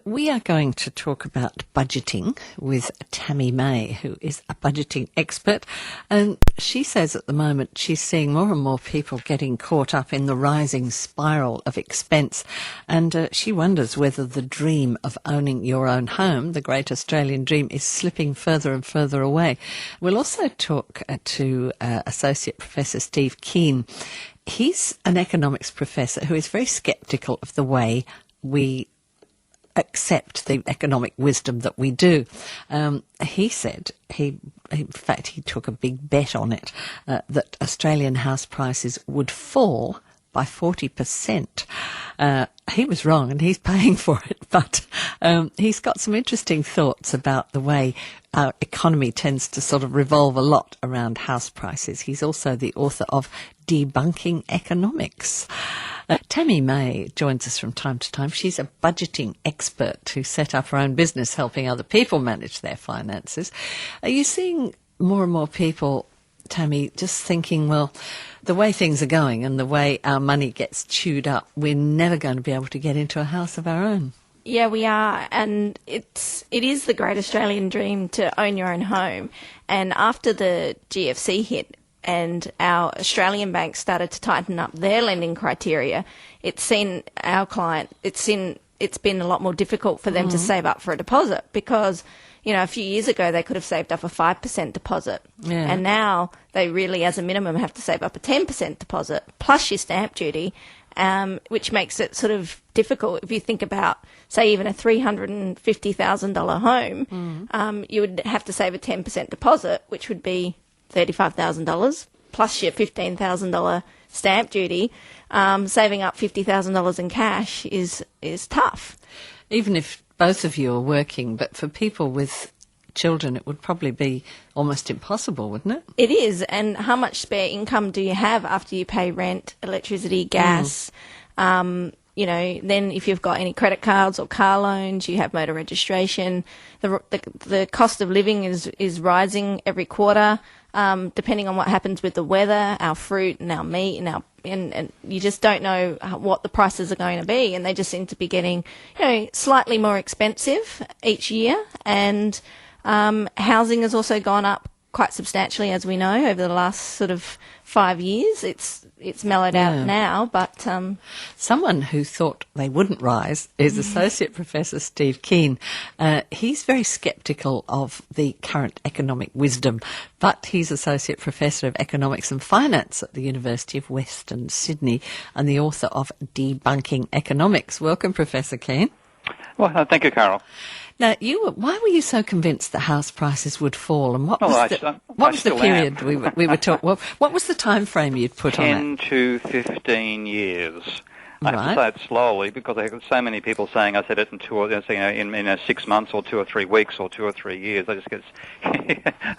We are going to talk about budgeting with Tammy May, who is a budgeting expert. And she says at the moment she's seeing more and more people getting caught up in the rising spiral of expense. And she wonders whether the dream of owning your own home, the great Australian dream, is slipping further and further away. We'll also talk to Associate Professor Steve Keen. He's an economics professor who is very sceptical of the way we accept the economic wisdom that we do. He said, in fact, he took a big bet on it, that Australian house prices would fall by 40%. He was wrong and he's paying for it, but he's got some interesting thoughts about the way our economy tends to sort of revolve a lot around house prices. He's also the author of Debunking Economics. Tammy May joins us from time to time. She's a budgeting expert who set up her own business helping other people manage their finances. Are you seeing more and more people, Tammy, just thinking, well, the way things are going and the way our money gets chewed up, we're never going to be able to get into a house of our own? Yeah, we are, and it is the great Australian dream to own your own home. And after the GFC hit and our Australian banks started to tighten up their lending criteria, it's been a lot more difficult for them to save up for a deposit because, you know, a few years ago they could have saved up a 5% deposit. Yeah. And now they really, as a minimum, have to save up a 10% deposit plus your stamp duty, which makes it sort of difficult. If you think about, say, even a $350,000 home, you would have to save a 10% deposit, which would be $35,000 plus your $15,000 stamp duty. Saving up $50,000 in cash is tough. Even if both of you are working, but for people with children, it would probably be almost impossible, wouldn't it? It is. And how much spare income do you have after you pay rent, electricity, gas? You know, then if you've got any credit cards or car loans, you have motor registration. The cost of living is rising every quarter, depending on what happens with the weather, our fruit and our meat and you just don't know what the prices are going to be, and they just seem to be getting, you know, slightly more expensive each year. And housing has also gone up quite substantially, as we know, over the last sort of 5 years. It's mellowed out now, but someone who thought they wouldn't rise is Associate Professor Steve Keen. He's very sceptical of the current economic wisdom, but he's Associate Professor of Economics and Finance at the University of Western Sydney and the author of Debunking Economics. Welcome, Professor Keen. Well, thank you, Carol. Now, why were you so convinced that house prices would fall, and what was the period we were talking? What was the time frame you'd put on it? 10 to 15 years. I have to say it slowly because I have so many people saying I said it in 6 months or 2 or 3 weeks or 2 or 3 years. I just get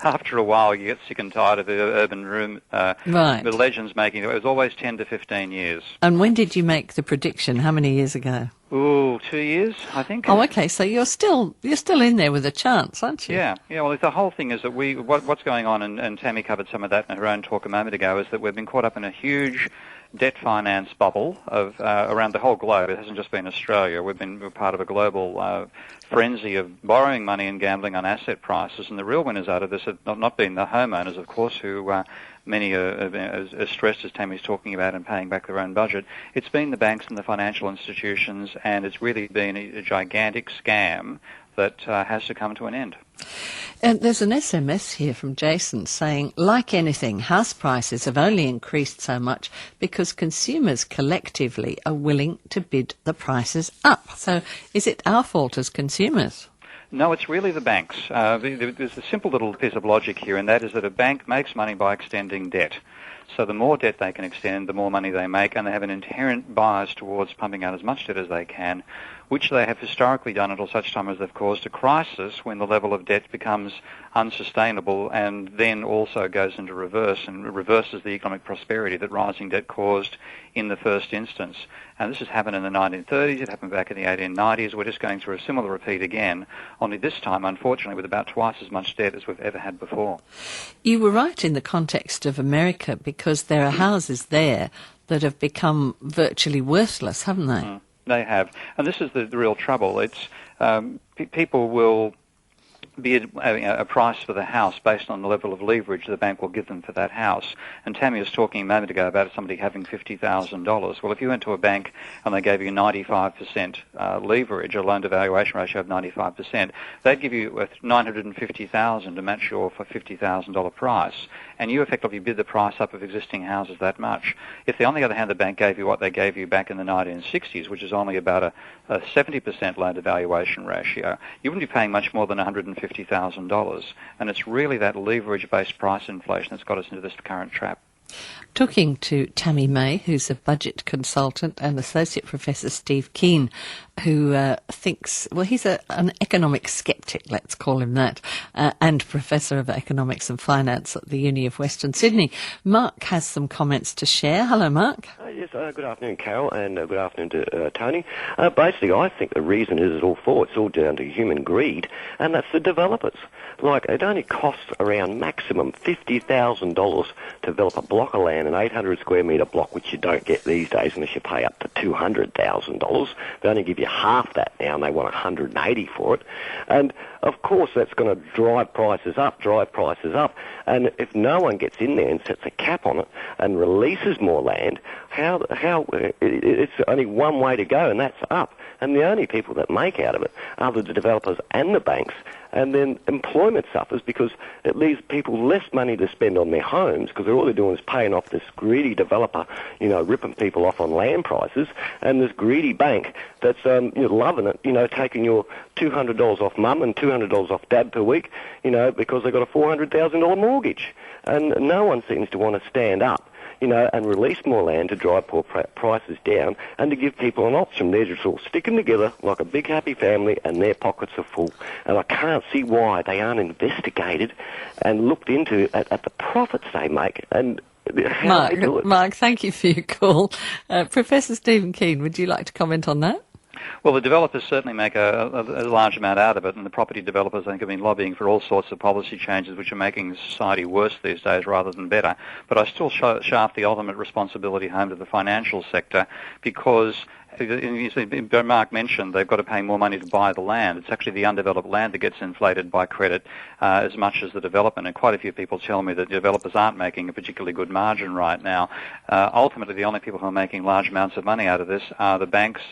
after a while you get sick and tired of the urban room, the legends making it. It was always 10 to 15 years. And when did you make the prediction? How many years ago? Ooh, 2 years, I think. Oh, okay. So you're still in there with a chance, aren't you? Yeah. Well, the whole thing is that what's going on, and Tammy covered some of that in her own talk a moment ago, is that we've been caught up in a huge debt finance bubble of around the whole globe. It hasn't just been Australia. We're part of a global frenzy of borrowing money and gambling on asset prices, and the real winners out of this have not been the homeowners, of course, who many are as stressed as Tammy's talking about and paying back their own budget. It's been the banks and the financial institutions, and it's really been a gigantic scam that has to come to an end. And there's an SMS here from Jason saying, like anything, house prices have only increased so much because consumers collectively are willing to bid the prices up. So is it our fault as consumers? No, it's really the banks. There's a simple little piece of logic here, and that is that a bank makes money by extending debt. So the more debt they can extend, the more money they make, and they have an inherent bias towards pumping out as much debt as they can, which they have historically done until such time as they've caused a crisis when the level of debt becomes unsustainable and then also goes into reverse and reverses the economic prosperity that rising debt caused in the first instance. And this has happened in the 1930s, it happened back in the 1890s. We're just going through a similar repeat again, only this time, unfortunately, with about twice as much debt as we've ever had before. You were right in the context of America because there are houses there that have become virtually worthless, haven't they? They have. And this is the real trouble. It's people will be having a price for the house based on the level of leverage the bank will give them for that house. And Tammy was talking a moment ago about somebody having $50,000. Well, if you went to a bank and they gave you 95% leverage, a loan-to-valuation ratio of 95%, they'd give you $950,000 to match your $50,000 price. And you effectively bid the price up of existing houses that much. If, on the other hand, the bank gave you what they gave you back in the 1960s, which is only about a 70% loan-to-valuation ratio, you wouldn't be paying much more than $150,000. And it's really that leverage-based price inflation that's got us into this current trap. Talking to Tammy May, who's a budget consultant, and Associate Professor Steve Keane, who thinks, well, he's an economic skeptic, let's call him that, and Professor of Economics and Finance at the Uni of Western Sydney. Mark has some comments to share. Hello, Mark. Yes, good afternoon, Carol, and good afternoon to Tony. Basically, I think the reason is it's all down to human greed, and that's the developers. Like, it only costs around maximum $50,000 to develop a block of land, an 800 square metre block, which you don't get these days unless you pay up to $200,000. They only give you half that now, and they want $180 for it. And, of course, that's going to drive prices up. And if no one gets in there and sets a cap on it and releases more land, it's only one way to go, and that's up. And the only people that make out of it are the developers and the banks. And then employment suffers because it leaves people less money to spend on their homes because all they're doing is paying off this greedy developer, ripping people off on land prices, and this greedy bank that's loving it, taking your $200 off mum and $200 off dad per week, because they've got a $400,000 mortgage. And no one seems to want to stand up, and release more land to drive poor prices down and to give people an option. They're just all sticking together like a big happy family and their pockets are full. And I can't see why they aren't investigated and looked into at the profits they make and how they do it. Mark, thank you for your call. Professor Stephen Keane, would you like to comment on that? Well, the developers certainly make a large amount out of it, and the property developers, I think, have been lobbying for all sorts of policy changes which are making society worse these days rather than better. But I still shaft the ultimate responsibility home to the financial sector because, Mark mentioned, they've got to pay more money to buy the land. It's actually the undeveloped land that gets inflated by credit as much as the development. And quite a few people tell me that developers aren't making a particularly good margin right now. Ultimately, the only people who are making large amounts of money out of this are the banks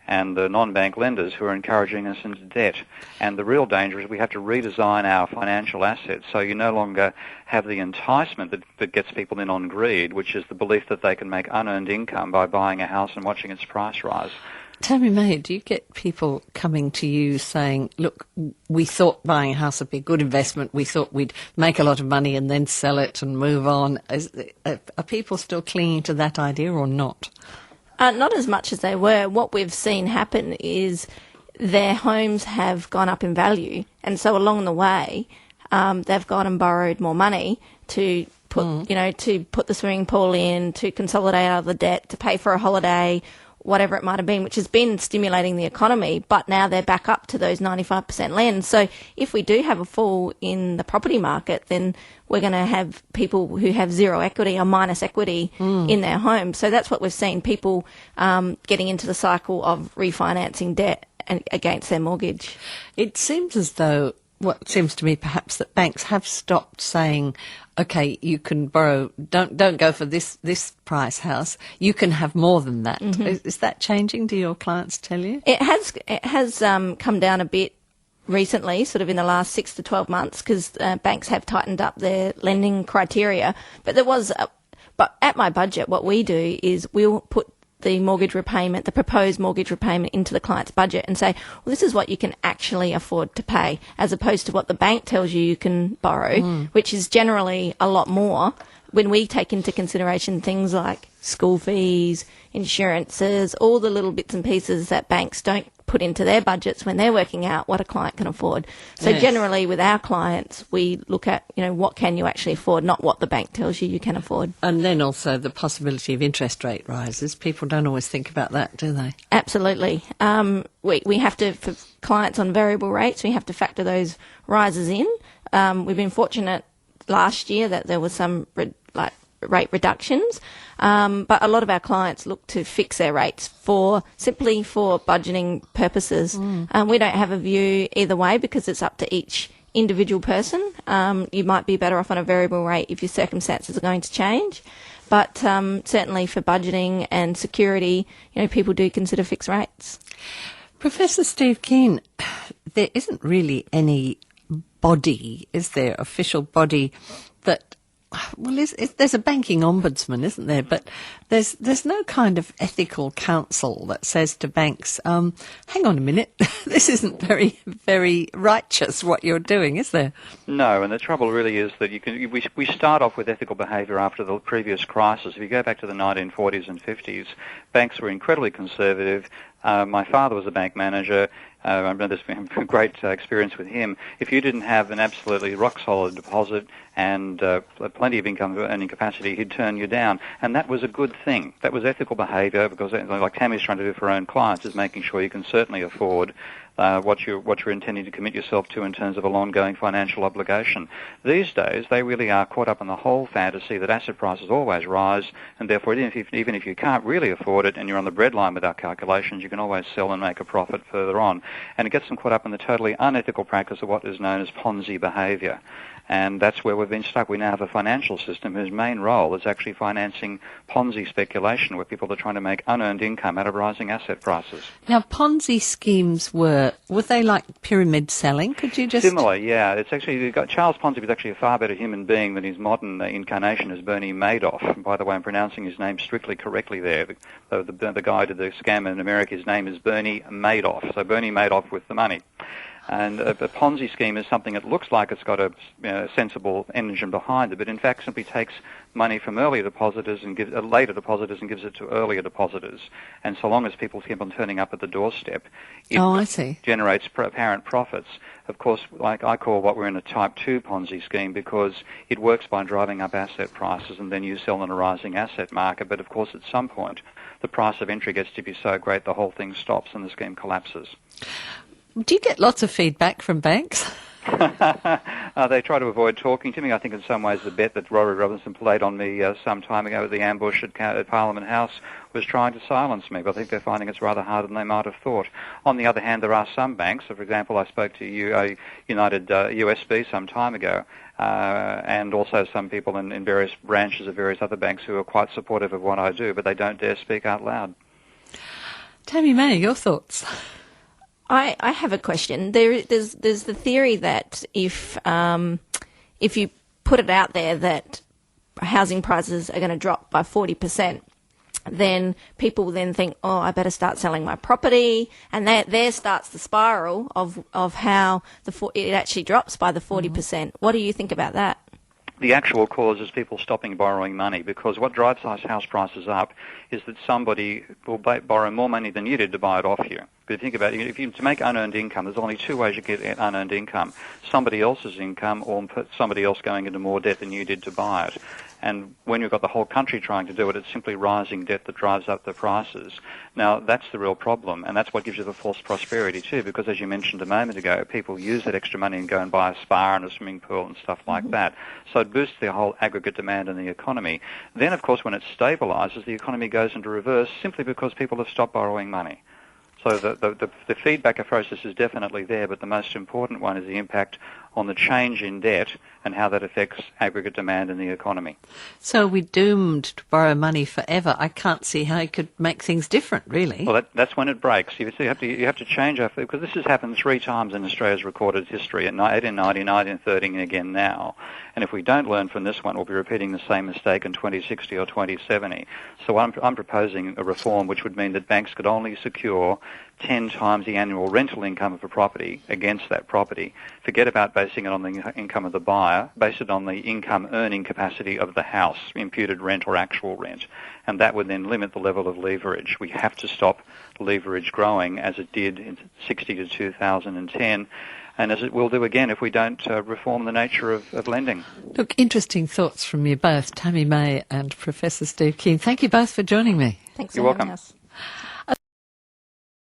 and the non-bank lenders who are encouraging us into debt. And the real danger is we have to redesign our financial assets so you no longer have the enticement that gets people in on greed, which is the belief that they can make unearned income by buying a house and watching its price rise. Tammy May, do you get people coming to you saying, look, we thought buying a house would be a good investment, we thought we'd make a lot of money and then sell it and move on? Are people still clinging to that idea or not? Not as much as they were. What we've seen happen is their homes have gone up in value, and so along the way, they've gone and borrowed more money to put, to put the swimming pool in, to consolidate out of the debt, to pay for a holiday, whatever it might have been, which has been stimulating the economy, but now they're back up to those 95% lend. So if we do have a fall in the property market, then we're going to have people who have zero equity or minus equity in their home. So that's what we've seen, people getting into the cycle of refinancing debt against their mortgage. It seems as though, what seems to me perhaps, that banks have stopped saying, okay, you can borrow, don't go for this price house, you can have more than that. Mm-hmm. Is that changing? Do your clients tell you? It has come down a bit recently, sort of in the last 6 to 12 months, because banks have tightened up their lending criteria. But but at MyBudget, what we do is we'll put the mortgage repayment, the proposed mortgage repayment, into the client's budget and say, well, this is what you can actually afford to pay, as opposed to what the bank tells you can borrow, which is generally a lot more when we take into consideration things like school fees, insurances, all the little bits and pieces that banks don't put into their budgets when they're working out what a client can afford. So generally with our clients, we look at, what can you actually afford, not what the bank tells you can afford. And then also the possibility of interest rate rises. People don't always think about that, do they? Absolutely. We have to, for clients on variable rates, we have to factor those rises in. We've been fortunate last year that there was some rate reductions. But a lot of our clients look to fix their rates simply for budgeting purposes. We don't have a view either way because it's up to each individual person. You might be better off on a variable rate if your circumstances are going to change. But certainly for budgeting and security, people do consider fixed rates. Professor Steve Keane, there isn't really any body, is there, official body that, well, there's a banking ombudsman, isn't there? But there's no kind of ethical council that says to banks, hang on a minute, this isn't very, very righteous what you're doing, is there? No, and the trouble really is that we start off with ethical behaviour after the previous crisis. If you go back to the 1940s and 50s, banks were incredibly conservative. My father was a bank manager. I remember this being a great experience with him. If you didn't have an absolutely rock-solid deposit and plenty of income earning capacity, he'd turn you down. And that was a good thing. That was ethical behaviour because, like Tammy's trying to do for her own clients, is making sure you can certainly afford what you're intending to commit yourself to in terms of a ongoing financial obligation. These days, they really are caught up in the whole fantasy that asset prices always rise, and therefore, even if you can't really afford it and you're on the breadline with our calculations, you can always sell and make a profit further on. And it gets them caught up in the totally unethical practice of what is known as Ponzi behaviour. And that's where we've been stuck. We now have a financial system whose main role is actually financing Ponzi speculation, where people are trying to make unearned income out of rising asset prices. Now, Ponzi schemes were they like pyramid selling? Could you just... Similar, yeah. It's actually, Charles Ponzi was actually a far better human being than his modern incarnation as Bernie Madoff. And by the way, I'm pronouncing his name strictly correctly there. The guy who did the scam in America, his name is Bernie Madoff. So Bernie Madoff with the money. And a Ponzi scheme is something that looks like it's got a sensible engine behind it, but in fact simply takes money from earlier depositors and gives later depositors and gives it to earlier depositors. And so long as people keep on turning up at the doorstep, it generates apparent profits. Of course, like I call what we're in a type 2 Ponzi scheme because it works by driving up asset prices and then you sell in a rising asset market. But of course, at some point, the price of entry gets to be so great the whole thing stops and the scheme collapses. Do you get lots of feedback from banks? They try to avoid talking to me. I think in some ways the bet that Rory Robinson played on me some time ago at the ambush at Parliament House was trying to silence me, but I think they're finding it's rather harder than they might have thought. On the other hand, there are some banks. So, for example, I spoke to United USB some time ago, and also some people in various branches of various other banks who are quite supportive of what I do, but they don't dare speak out loud. Tammy May, your thoughts? I have a question. There's the theory that if you put it out there that housing prices are going to drop by 40%, then people then think, oh, I better start selling my property, and there starts the spiral of how it actually drops by the 40%. Mm-hmm. What do you think about that? The actual cause is people stopping borrowing money, because what drives house prices up is that somebody will borrow more money than you did to buy it off you. But think about it, to make unearned income, there's only two ways you get unearned income: somebody else's income or somebody else going into more debt than you did to buy it. And when you've got the whole country trying to do it, it's simply rising debt that drives up the prices. Now, that's the real problem, and that's what gives you the false prosperity too, because as you mentioned a moment ago, people use that extra money and go and buy a spa and a swimming pool and stuff like that. So it boosts the whole aggregate demand in the economy. Then, of course, when it stabilises, the economy goes into reverse simply because people have stopped borrowing money. So the feedback process is definitely there, but the most important one is the impact on the change in debt and how that affects aggregate demand in the economy. So we're doomed to borrow money forever. I can't see how you could make things different, really. Well, that's when it breaks. You have to change because this has happened 3 times in Australia's recorded history, in 1890, 1930, and again now. And if we don't learn from this one, we'll be repeating the same mistake in 2060 or 2070. So I'm proposing a reform which would mean that banks could only secure 10 times the annual rental income of a property against that property. Forget about basing it on the income of the buyer, base it on the income earning capacity of the house, imputed rent or actual rent. And that would then limit the level of leverage. We have to stop leverage growing as it did in 60 to 2010. And as it will do again if we don't reform the nature of lending. Look, interesting thoughts from you both, Tammy May and Professor Steve Keane. Thank you both for joining me. Thanks for having welcome. us.